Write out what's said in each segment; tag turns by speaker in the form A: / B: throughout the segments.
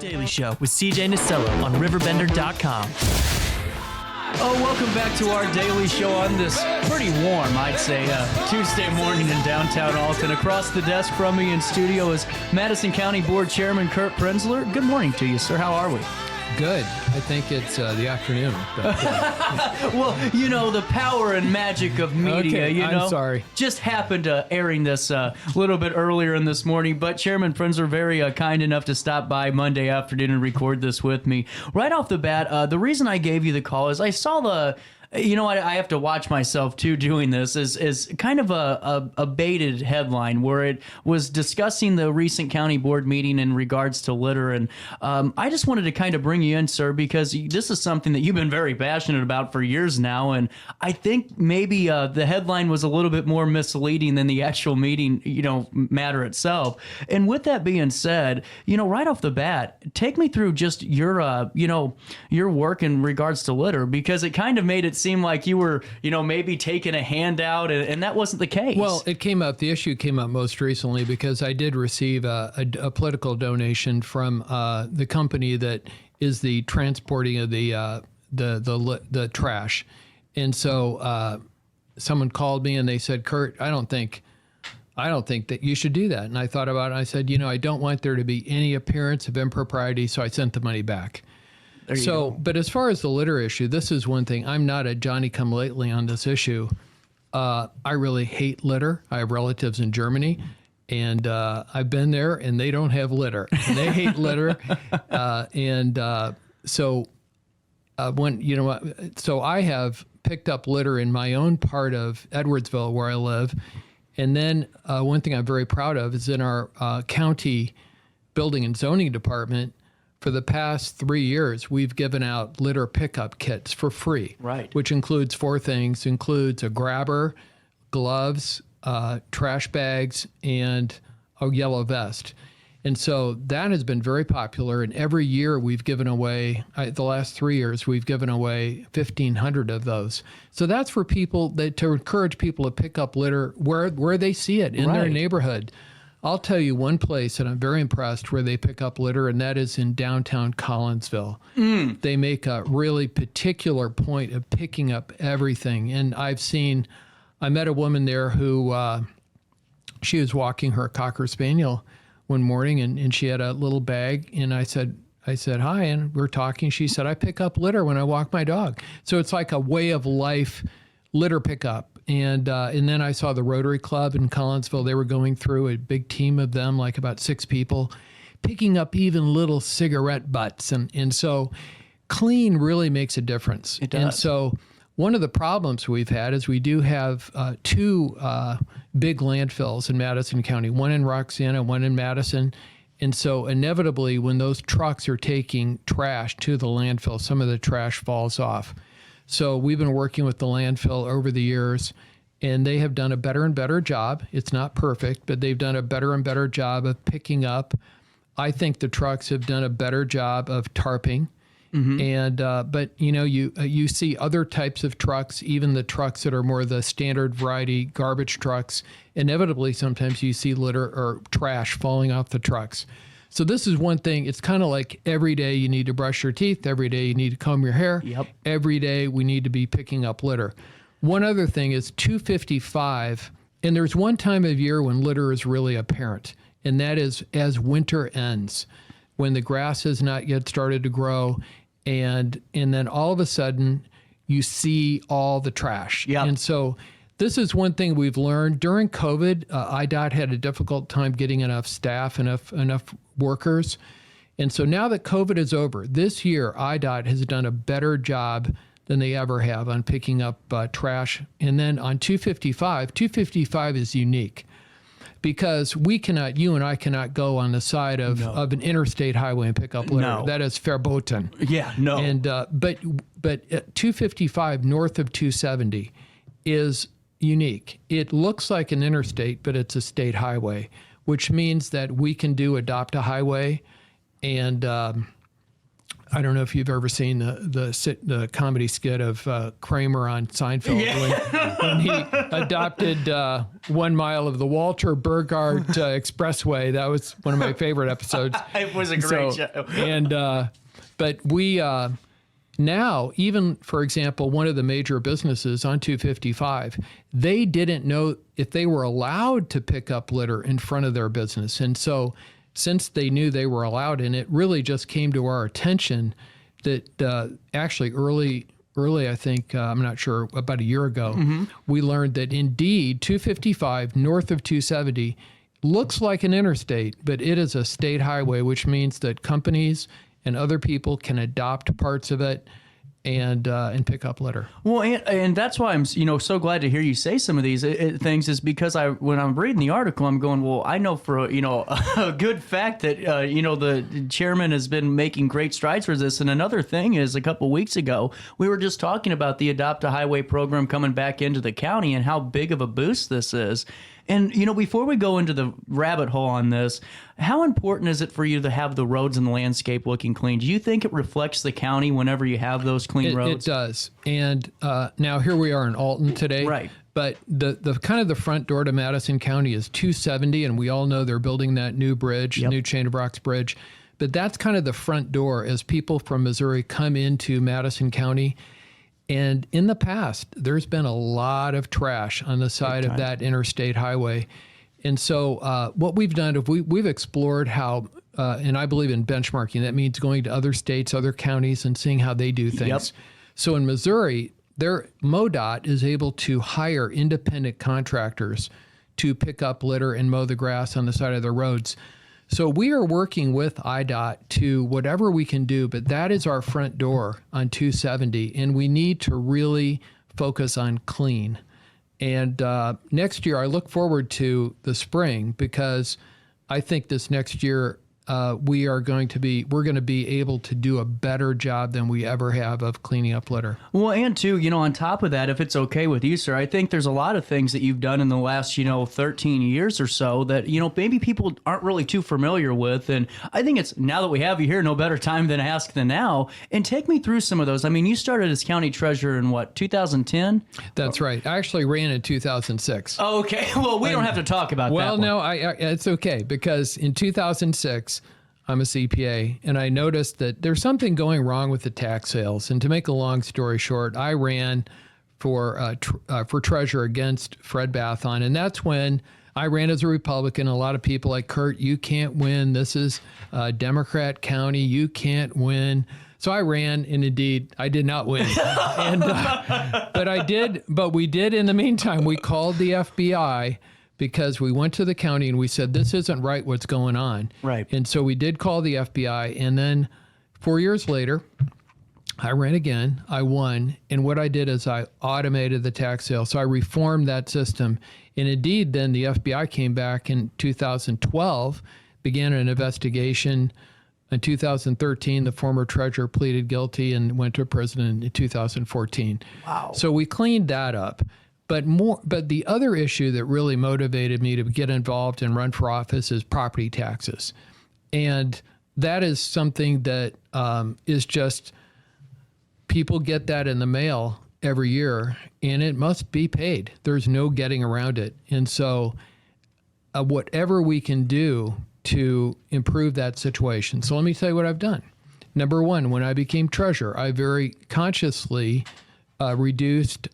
A: Daily Show with CJ Nasello on RiverBender.com. Oh, welcome back to our daily show on this pretty warm, I'd say, Tuesday morning in downtown Alton. Across the desk from me in studio is Madison County Board Chairman Kurt Prenzler. Good morning to you, sir. How are we?
B: Good. I think it's the afternoon. But,
A: well, you know, the power and magic of media,
B: okay,
A: you know.
B: I'm sorry.
A: Just happened to airing this a little bit earlier in this morning, but Chairman Prenzler very kind enough to stop by Monday afternoon and record this with me. Right off the bat, the reason I gave you the call is I saw the... You know, I have to watch myself, too, doing this, is kind of a baited headline where it was discussing the recent county board meeting in regards to litter. And I just wanted to kind of bring you in, sir, because this is something that you've been very passionate about for years now. And I think maybe the headline was a little bit more misleading than the actual meeting, you know, matter itself. And with that being said, you know, right off the bat, take me through just your, you know, your work in regards to litter, because it kind of made it seem like you were, you know, maybe taking a handout, and that wasn't the case.
B: well, the issue came up most recently because I did receive a political donation from the company that is the transporting of the trash. And so someone called me and they said, Kurt, I don't think that you should do that. And I thought about it. And I said, you know, I don't want there to be any appearance of impropriety, so I sent the money back. So, but as far as the litter issue, this is one thing. I'm not a Johnny-come-lately on this issue. I really hate litter. I have relatives in Germany, and I've been there, and they don't have litter. And they hate litter. So I have picked up litter in my own part of Edwardsville, where I live. And then one thing I'm very proud of is in our county building and zoning department, for the past 3 years, we've given out litter pickup kits for free,
A: right?
B: Which includes 4 things: includes a grabber, gloves, trash bags, and a yellow vest. And so that has been very popular. And every year we've given away, the last 3 years, we've given away 1,500 of those. So that's for people to encourage people to pick up litter where they see it in their neighborhood. I'll tell you one place that I'm very impressed where they pick up litter, and that is in downtown Collinsville. They make a really particular point of picking up everything. And I met a woman there who, she was walking her Cocker Spaniel one morning, and she had a little bag, and I said, hi, and we're talking. She said, I pick up litter when I walk my dog. So it's like a way of life litter pickup. And then I saw the Rotary Club in Collinsville. They were going through a big team of them, like about 6 people, picking up even little cigarette butts. And so clean really makes a difference.
A: It does.
B: And so one of the problems we've had is we do have 2 big landfills in Madison County, one in Roxana, one in Madison. And so inevitably, when those trucks are taking trash to the landfill, some of the trash falls off. So we've been working with the landfill over the years, and they have done a better and better job. It's not perfect, but they've done a better and better job of picking up. I think the trucks have done a better job of tarping. And but you know, you see other types of trucks, even the trucks that are more the standard variety garbage trucks. Inevitably, sometimes you see litter or trash falling off the trucks. So this is one thing. It's kind of like every day you need to brush your teeth. Every day you need to comb your hair.
A: Yep.
B: Every day we need to be picking up litter. One other thing is 255, and there's one time of year when litter is really apparent, and that is as winter ends, when the grass has not yet started to grow, and then all of a sudden you see all the trash.
A: Yep.
B: And so this is one thing we've learned. During COVID, IDOT had a difficult time getting enough staff, enough workers. And so now that COVID is over, this year, IDOT has done a better job than they ever have on picking up trash. And then on 255 is unique because you and I cannot go on the side of an interstate highway and pick up litter.
A: No.
B: That is verboten.
A: Yeah, no.
B: And but 255 north of 270 is unique. It looks like an interstate, but it's a state highway, which means that we can adopt a highway and I don't know if you've ever seen the comedy skit of Kramer on Seinfeld when he adopted 1 mile of the Walter Burghardt Expressway. That was one of my favorite episodes.
A: It was a great show.
B: And but we now, even for example, one of the major businesses on 255, they didn't know if they were allowed to pick up litter in front of their business, and so since they knew they were allowed, and it really just came to our attention that actually early, I think, I'm not sure, about a year ago, we learned that indeed 255 north of 270 looks like an interstate, but it is a state highway, which means that companies and other people can adopt parts of it and pick up litter.
A: Well, and that's why I'm so glad to hear you say some of these things, is because when I'm reading the article, I'm going, well, I know for a good fact that the chairman has been making great strides for this. And another thing is, a couple weeks ago, we were just talking about the Adopt a Highway program coming back into the county and how big of a boost this is. And, before we go into the rabbit hole on this, how important is it for you to have the roads and the landscape looking clean? Do you think it reflects the county whenever you have those clean roads?
B: It does. And now here we are in Alton today.
A: Right.
B: But the kind of the front door to Madison County is 270, and we all know they're building that new bridge, new Chain of Rocks bridge. But that's kind of the front door as people from Missouri come into Madison County. And in the past, there's been a lot of trash on the side of that interstate highway. And so what we've done, we've explored how, and I believe in benchmarking, that means going to other states, other counties, and seeing how they do things. Yep. So in Missouri, MoDOT is able to hire independent contractors to pick up litter and mow the grass on the side of the roads. So we are working with IDOT to whatever we can do, but that is our front door on 270, and we need to really focus on clean. And next year, I look forward to the spring, because I think this next year we're going to be able to do a better job than we ever have of cleaning up litter.
A: Well, and too, on top of that, if it's okay with you, sir, I think there's a lot of things that you've done in the last, 13 years or so that, maybe people aren't really too familiar with. And I think it's, now that we have you here, no better time than ask than now. And take me through some of those. I mean, you started as county treasurer in what, 2010?
B: That's right. I actually ran in 2006.
A: Okay. Well, we don't have to talk about that.
B: Well, no, it's okay, because in 2006, I'm a CPA, and I noticed that there's something going wrong with the tax sales. And to make a long story short, I ran for treasurer against Fred Bathon, and that's when I ran as a Republican. A lot of people like, Kurt, you can't win. This is a Democrat county. You can't win. So I ran, and indeed, I did not win. But we did in the meantime. We called the FBI, because we went to the county and we said, this isn't right, what's going on.
A: Right.
B: And so we did call the FBI. And then 4 years later, I ran again. I won. And what I did is I automated the tax sale. So I reformed that system. And indeed, then the FBI came back in 2012, began an investigation. In 2013, the former treasurer pleaded guilty and went to prison in 2014. Wow. So we cleaned that up. But the other issue that really motivated me to get involved and run for office is property taxes. And that is something that is just, people get that in the mail every year, and it must be paid. There's no getting around it. And so whatever we can do to improve that situation. So let me tell you what I've done. Number one, when I became treasurer, I very consciously reduced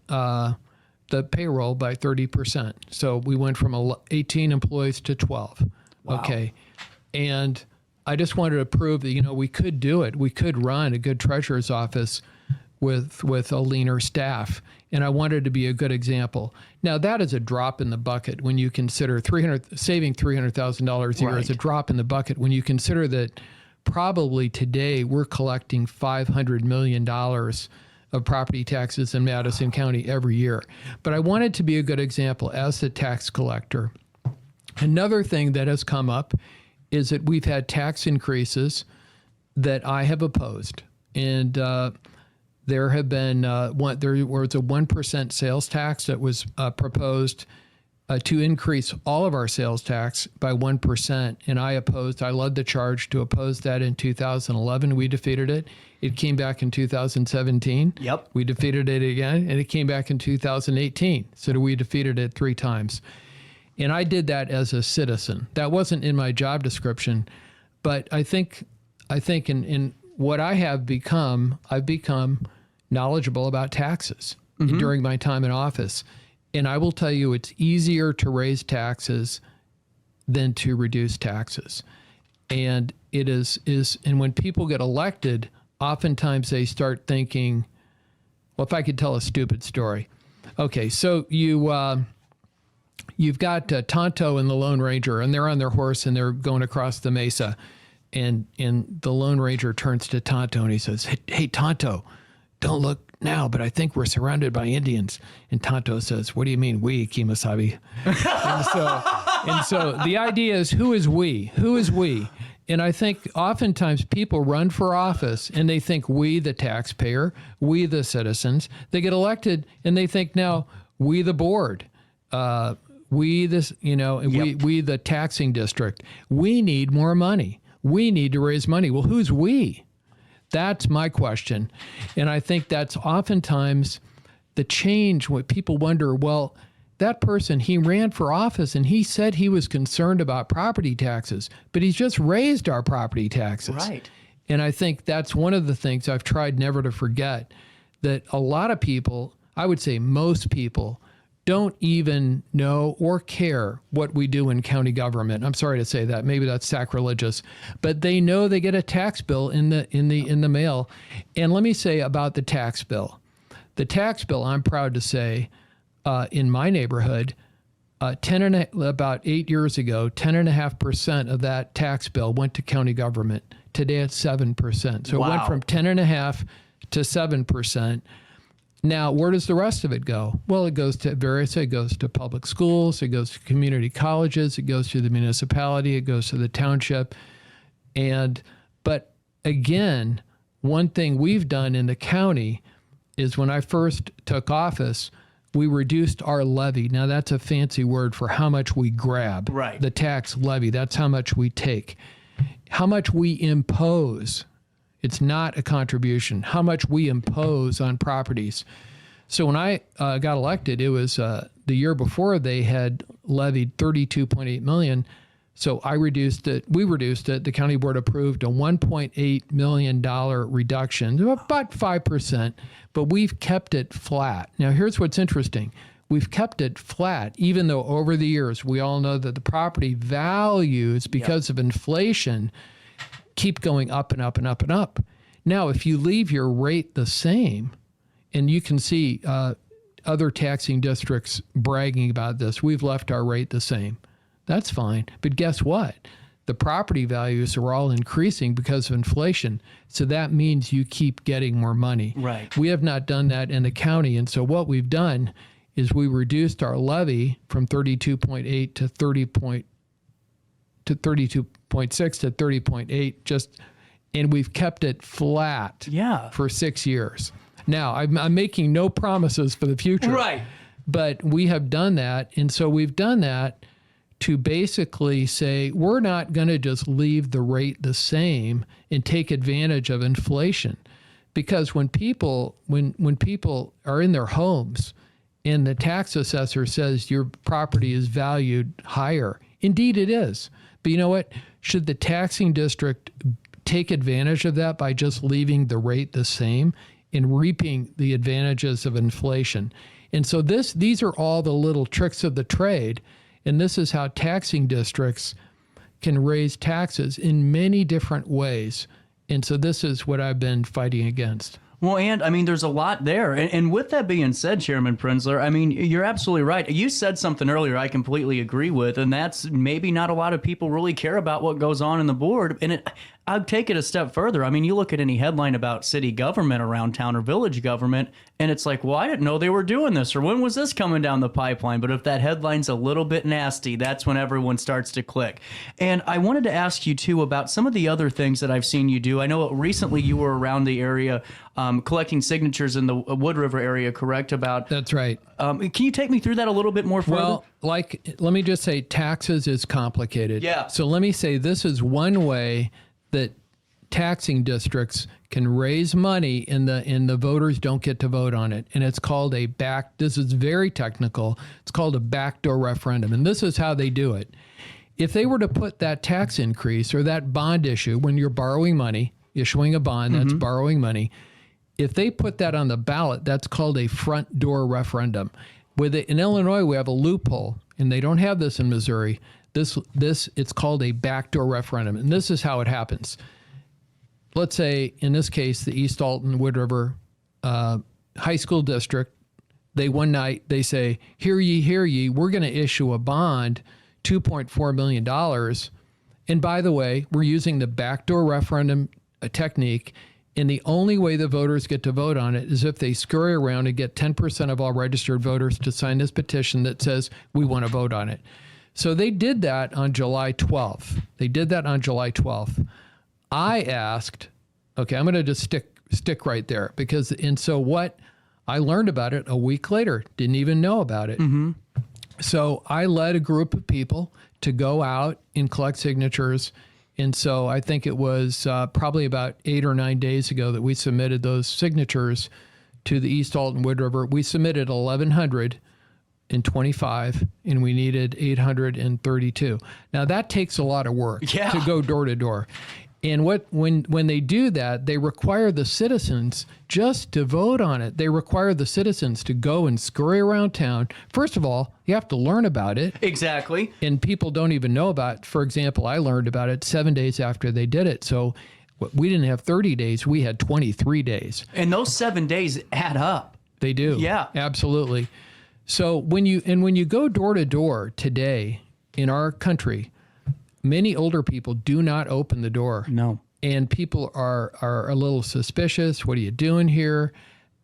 B: the payroll by 30%. So we went from 18 employees to 12. Wow. Okay. And I just wanted to prove that, we could do it. We could run a good treasurer's office with a leaner staff. And I wanted to be a good example. Now, that is a drop in the bucket when you consider saving $300,000 a year is a drop in the bucket when you consider that probably today we're collecting $500 million of property taxes in Madison County every year. But I wanted to be a good example as the tax collector. Another thing that has come up is that we've had tax increases that I have opposed. And there have been, there was a 1% sales tax that was proposed to increase all of our sales tax by 1%. And I led the charge to oppose that in 2011. We defeated it. It came back in 2017.
A: Yep.
B: We defeated it again, and it came back in 2018. So we defeated it 3 times. And I did that as a citizen. That wasn't in my job description, but I think in what I've become knowledgeable about taxes during my time in office. And I will tell you, it's easier to raise taxes than to reduce taxes. And it is, and when people get elected, oftentimes they start thinking, well, if I could tell a stupid story. Okay, so you've got Tonto and the Lone Ranger, and they're on their horse and they're going across the mesa. And the Lone Ranger turns to Tonto and he says, hey, Tonto, don't look now, but I think we're surrounded by Indians. And Tonto says, what do you mean, we, Kemosabe? and so the idea is, who is we? Who is we? And I think oftentimes people run for office and they think we, the taxpayer, we, the citizens. They get elected and they think now, we, the board, we, this, we, the taxing district, we need more money. We need to raise money. Well, who's we? That's my question. And I think that's oftentimes the change when people wonder, well, that person, he ran for office and he said he was concerned about property taxes, but he's just raised our property taxes.
A: Right.
B: And I think that's one of the things I've tried never to forget, that a lot of people, I would say most people, don't even know or care what we do in county government. I'm sorry to say that. Maybe that's sacrilegious, but they know they get a tax bill in the mail. And let me say about the tax bill. The tax bill, I'm proud to say, in my neighborhood, about 8 years ago, 10.5% of that tax bill went to county government. Today it's 7%. So It went from 10.5% to 7%. Now, where does the rest of it go? Well, it goes to it goes to public schools, it goes to community colleges, it goes to the municipality, it goes to the township. But again, one thing we've done in the county is when I first took office, we reduced our levy. Now, that's a fancy word for how much we grab.
A: Right.
B: The tax levy, that's how much we take. How much we impose. It's not a contribution. How much we impose on properties. So when I got elected, it was the year before they had levied $32.8 million. So I reduced it. We reduced it. The county board approved a $1.8 million reduction, about 5%, but we've kept it flat. Now, here's what's interesting. We've kept it flat, even though over the years, we all know that the property values, because of inflation, keep going up and up and up and up. Now, if you leave your rate the same, and you can see other taxing districts bragging about this, we've left our rate the same. That's fine. But guess what? The property values are all increasing because of inflation. So that means you keep getting more money.
A: Right.
B: We have not done that in the county. And so what we've done is we reduced our levy from 32.8 to 32.6 to 30.8, and we've kept it flat for 6 years. Now, I'm making no promises for the future.
A: Right.
B: But we have done that. And so we've done that to basically say, we're not going to just leave the rate the same and take advantage of inflation. Because when people are in their homes and the tax assessor says your property is valued higher, indeed it is. But you know what? Should the taxing district take advantage of that by just leaving the rate the same and reaping the advantages of inflation? And so these are all the little tricks of the trade. And this is how taxing districts can raise taxes in many different ways. And so this is what I've been fighting against.
A: Well, and I mean, there's a lot there. And with that being said, Chairman Prenzler, I mean, you're absolutely right. You said something earlier I completely agree with, and that's maybe not a lot of people really care about what goes on in the board. And I'd take it a step further. I mean, you look at any headline about city government around town or village government, and it's like, well, I didn't know they were doing this, or when was this coming down the pipeline? But if that headline's a little bit nasty, that's when everyone starts to click. And I wanted to ask you, too, about some of the other things that I've seen you do. I know recently you were around the area collecting signatures in the Wood River area, correct?
B: That's right.
A: Can you take me through that a little bit more further?
B: Well, let me just say taxes is complicated.
A: Yeah.
B: So let me say this is one way that taxing districts can raise money and the voters don't get to vote on it. And it's called this is very technical. It's called a backdoor referendum. And this is how they do it. If they were to put that tax increase or that bond issue, when you're borrowing money, issuing a bond, that's borrowing money. If they put that on the ballot, that's called a front door referendum. In Illinois, we have a loophole, and they don't have this in Missouri. It's called a backdoor referendum, and this is how it happens. Let's say, in this case, the East Alton Wood River High School District, one night they say, hear ye, we're going to issue a bond, $2.4 million. And by the way, we're using the backdoor referendum technique. And the only way the voters get to vote on it is if they scurry around and get 10% of all registered voters to sign this petition that says we want to vote on it. So they did that on July 12th. I asked, okay, I'm going to just stick right there so what I learned about it a week later, didn't even know about it. Mm-hmm. So I led a group of people to go out and collect signatures. And so I think it was probably about 8 or 9 days ago that we submitted those signatures to the East Alton Wood River. We submitted 1,125, and we needed 832. Now that takes a lot of work to go door to door. And when they do that, they require the citizens just to vote on it. They require the citizens to go and scurry around town. First of all, you have to learn about it.
A: Exactly.
B: And people don't even know about it. For example, I learned about it 7 days after they did it. So we didn't have 30 days. We had 23 days.
A: And those 7 days add up.
B: They do.
A: Yeah.
B: Absolutely. So when you go door to door today in our country, many older people do not open the door.
A: No.
B: And people are a little suspicious. What are you doing here?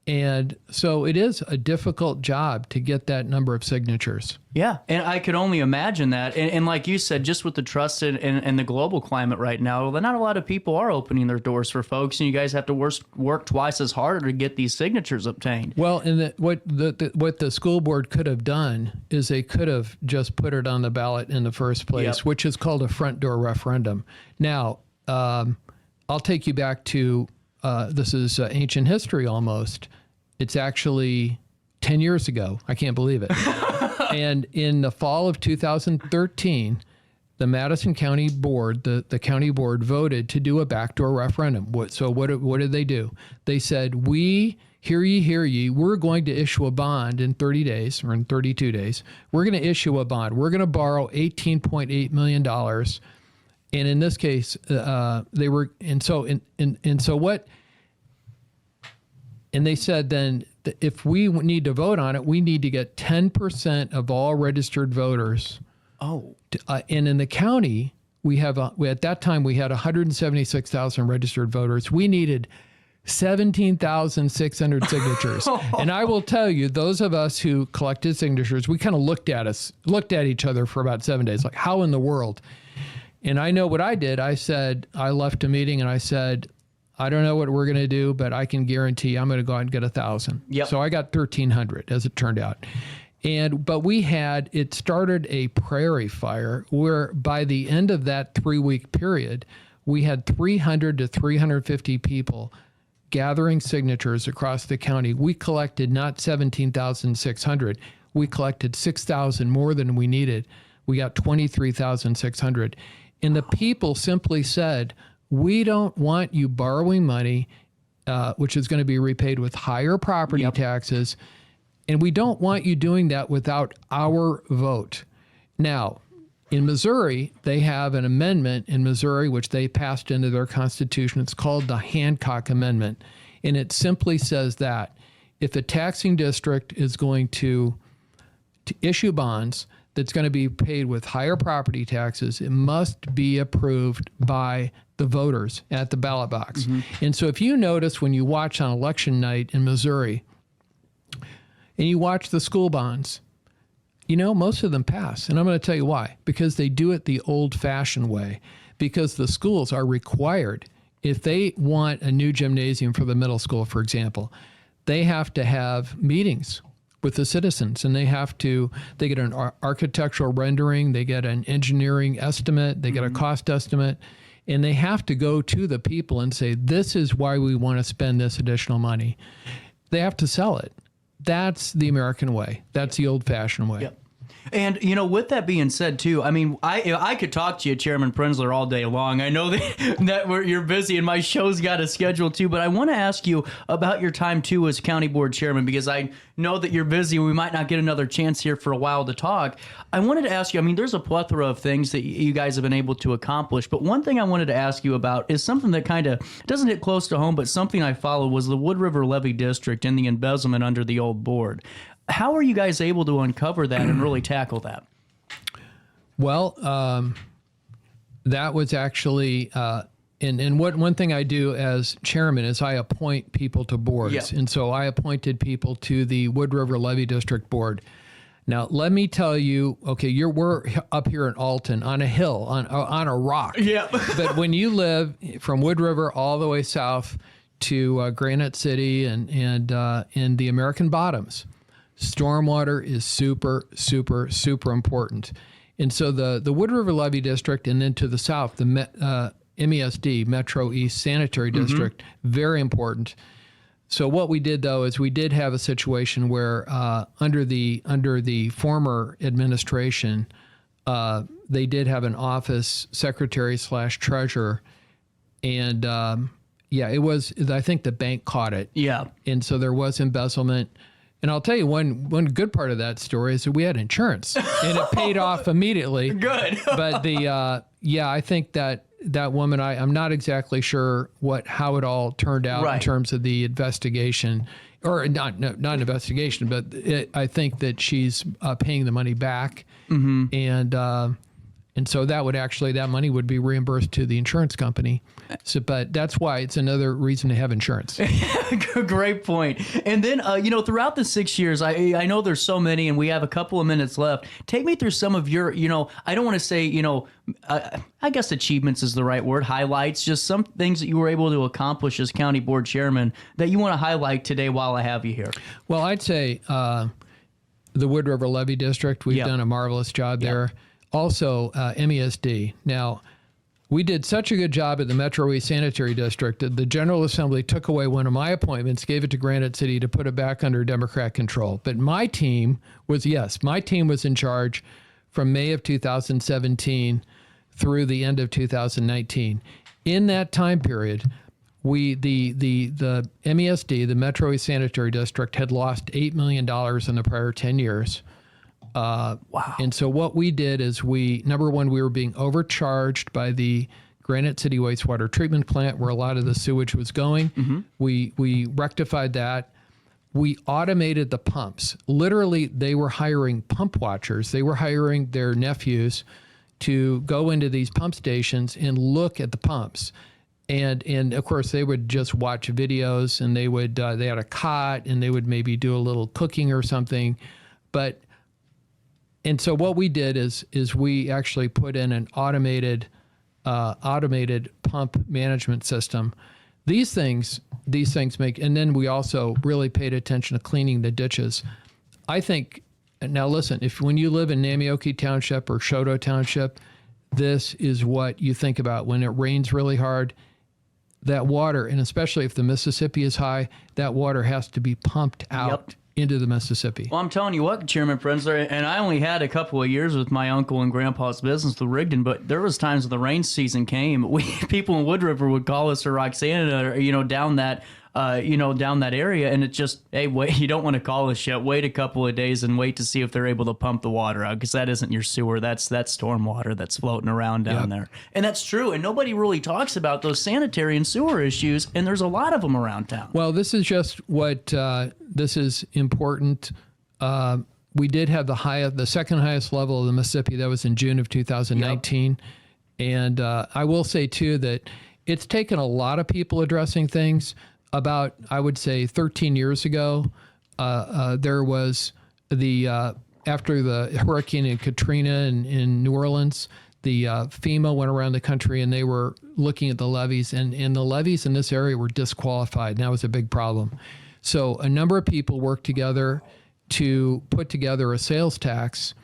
B: And so it is a difficult job to get that number of signatures.
A: Yeah, and I could only imagine that. And like you said, just with the trust and the global climate right now, not a lot of people are opening their doors for folks, and you guys have to work twice as harder to get these signatures obtained.
B: Well, and what the school board could have done is they could have just put it on the ballot in the first place, which is called a front door referendum. Now, I'll take you back to this is ancient history almost. It's actually 10 years ago. I can't believe it. And in the fall of 2013, the Madison County Board, the county board voted to do a backdoor referendum. So what did they do? They said, hear ye, we're going to issue a bond in 30 days or in 32 days. We're going to issue a bond. We're going to borrow $18.8 million. And in this case, they were, and so what? And they said then if we need to vote on it, we need to get 10% of all registered voters.
A: Oh.
B: And in the county, at that time we had 176,000 registered voters. We needed 17,600 signatures. And I will tell you, those of us who collected signatures, we kind of looked at each other for about 7 days, like, how in the world? And I know what I did. I left a meeting and I said, I don't know what we're going to do, but I can guarantee I'm going to go out and get 1,000.
A: Yep.
B: So I got 1,300 as it turned out. But it started a prairie fire where by the end of that 3-week period, we had 300 to 350 people gathering signatures across the county. We collected not 17,600. We collected 6,000 more than we needed. We got 23,600. And the people simply said, we don't want you borrowing money, which is going to be repaid with higher property taxes, and we don't want you doing that without our vote. Now, in Missouri, they have an amendment in Missouri, which they passed into their constitution. It's called the Hancock Amendment, and it simply says that if a taxing district is going to issue bonds, that's going to be paid with higher property taxes, it must be approved by the voters at the ballot box. Mm-hmm. And so if you notice when you watch on election night in Missouri and you watch the school bonds, most of them pass. And I'm going to tell you why. Because they do it the old-fashioned way. Because the schools are required, if they want a new gymnasium for the middle school, for example, they have to have meetings with the citizens, and they get an architectural rendering, they get an engineering estimate, they get a cost estimate, and they have to go to the people and say, this is why we want to spend this additional money. They have to sell it. That's the American way. That's the old-fashioned way.
A: Yep. And, with that being said, too, I mean, I could talk to you, Chairman Prenzler, all day long. I know that you're busy and my show's got a schedule, too. But I want to ask you about your time, too, as County Board Chairman, because I know that you're busy. We might not get another chance here for a while to talk. I wanted to ask you, I mean, there's a plethora of things that you guys have been able to accomplish. But one thing I wanted to ask you about is something that kind of doesn't hit close to home, but something I followed was the Wood River Levee District and the embezzlement under the old board. How are you guys able to uncover that and really tackle that?
B: Well, that was actually, and one thing I do as chairman is I appoint people to boards.
A: Yep.
B: And so I appointed people to the Wood River Levee District Board. Now, let me tell you, okay, we're up here in Alton on a hill, on a rock.
A: Yeah.
B: But when you live from Wood River all the way south to Granite City and in the American Bottoms, stormwater is super, super, super important. And so the Wood River Levee District, and then to the south, the MESD, Metro East Sanitary District, very important. So what we did, though, is we did have a situation where under the former administration, they did have an office secretary/treasurer, and it was, I think the bank caught it.
A: Yeah. And
B: so there was embezzlement. And I'll tell you one good part of that story is that we had insurance, and it paid off immediately.
A: Good.
B: But I think that woman, I'm not exactly sure how it all turned out in terms of the investigation, or not investigation, but I think that she's paying the money back, and so that money would be reimbursed to the insurance company. So, but that's why it's another reason to have insurance.
A: Great point. And then, throughout the 6 years, I know there's so many, and we have a couple of minutes left. Take me through some of your, I don't want to say, I guess achievements is the right word, highlights, just some things that you were able to accomplish as county board chairman that you want to highlight today while I have you here.
B: Well, I'd say the Wood River Levee District, we've done a marvelous job there. Also, MESD. Now, we did such a good job at the Metro East Sanitary District that the General Assembly took away one of my appointments, gave it to Granite City to put it back under Democrat control. But my team was in charge from May of 2017 through the end of 2019. In that time period, the MESD, the Metro East Sanitary District, had lost $8 million in the prior 10 years. Wow. And so what we did is number one, we were being overcharged by the Granite City wastewater treatment plant where a lot of the sewage was going. Mm-hmm. We rectified that. We automated the pumps. Literally, they were hiring pump watchers. They were hiring their nephews to go into these pump stations and look at the pumps. And of course, they would just watch videos, and they had a cot, and they would maybe do a little cooking or something. And so what we did is we actually put in an automated pump management system. These things make, and then we also really paid attention to cleaning the ditches. I think, now listen, when you live in Namioki Township or Shoto Township, this is what you think about when it rains really hard. That water, and especially if the Mississippi is high, that water has to be pumped out into the Mississippi.
A: Well, I'm telling you what, Chairman Prenzler, and I only had a couple of years with my uncle and grandpa's business, the Rigdon, but there was times when the rain season came, people in Wood River would call us or Roxana, or, down that area, and it's just, hey, wait, you don't want to call us yet. Wait a couple of days and wait to see if they're able to pump the water out, because that isn't your sewer. That's storm water that's floating around down there. And that's true, and nobody really talks about those sanitary and sewer issues, and there's a lot of them around town.
B: Well, this is just what, this is important. we did have the second highest level of the Mississippi. That was in June of 2019. Yep. And I will say, too, that it's taken a lot of people addressing things. About, I would say, 13 years ago, there was after the Hurricane in Katrina in New Orleans, the FEMA went around the country and they were looking at the levees, and the levees in this area were disqualified. And that was a big problem. So a number of people worked together to put together a sales tax,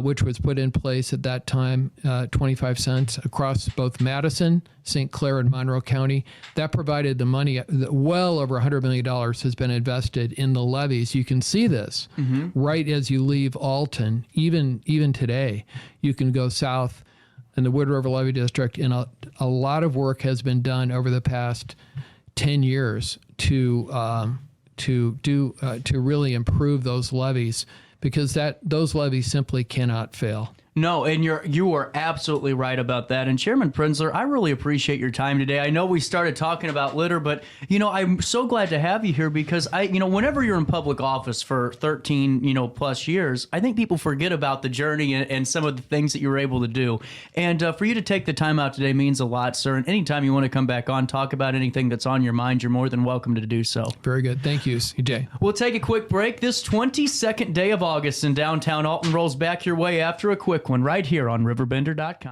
B: which was put in place at that time, 25 cents across both Madison, St. Clair, and Monroe County. That provided the money. Well over $100 million has been invested in the levees. You can see this right as you leave Alton. Even today, you can go south in the Wood River Levee District, and a lot of work has been done over the past 10 years to really improve those levees, because those levees simply cannot fail.
A: No, and you are absolutely right about that. And Chairman Prenzler, I really appreciate your time today. I know we started talking about litter, but I'm so glad to have you here, because whenever you're in public office for 13 plus years, I think people forget about the journey and some of the things that you were able to do. And for you to take the time out today means a lot, sir. And anytime you want to come back on, talk about anything that's on your mind, you're more than welcome to do so.
B: Very good. Thank you, CJ.
A: We'll take a quick break. This 22nd day of August in downtown Alton rolls back your way after a quick one right here on RiverBender.com.